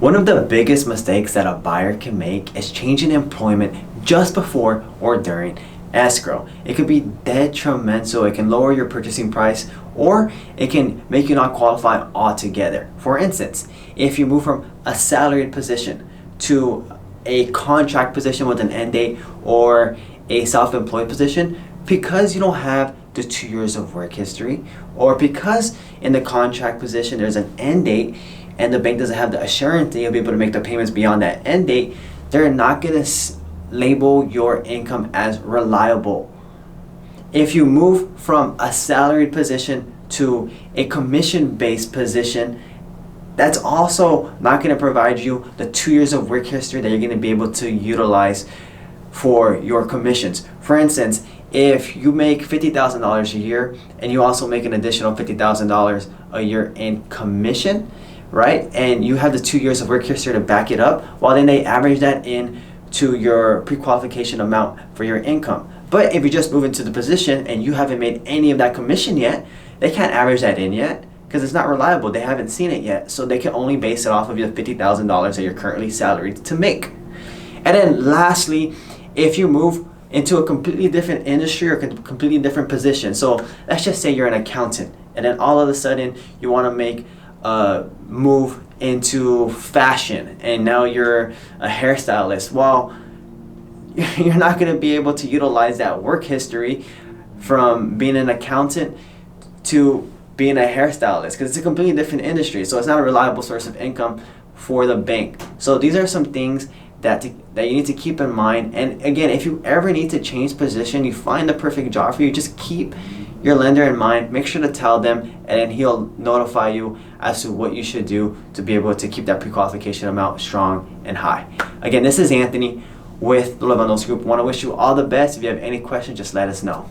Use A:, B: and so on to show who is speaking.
A: One of the biggest mistakes that a buyer can make is changing employment just before or during escrow. It could be detrimental. It can lower your purchasing price, or it can make you not qualify altogether. For instance, if you move from a salaried position to a contract position with an end date, or a self-employed position, because you don't have the 2 years of work history, or because in the contract position there's an end date and the bank doesn't have the assurance that you'll be able to make the payments beyond that end date, they're not going to label your income as reliable. If you move from a salaried position to a commission-based position, that's also not going to provide you the 2 years of work history that you're going to be able to utilize for your commissions. For instance, if you make $50,000 a year and you also make an additional $50,000 a year in commission, right? And you have the 2 years of work history to back it up, well, then they average that in to your pre-qualification amount for your income. But if you just move into the position and you haven't made any of that commission yet, they can't average that in yet because it's not reliable. They haven't seen it yet. So they can only base it off of your $50,000 that you're currently salaried to make. And then lastly, if you move into a completely different industry or completely different position. So let's just say you're an accountant and then all of a sudden you want to make a move into fashion and now you're a hairstylist. Well, you're not going to be able to utilize that work history from being an accountant to being a hairstylist because it's a completely different industry. So it's not a reliable source of income for the bank. So these are some things that you need to keep in mind. And again, if you ever need to change position, you find the perfect job for you, just keep your lender in mind, make sure to tell them, and then he'll notify you as to what you should do to be able to keep that pre-qualification amount strong and high. Again, this is Anthony with the Levanos Group. I want to wish you all the best. If you have any questions, just let us know.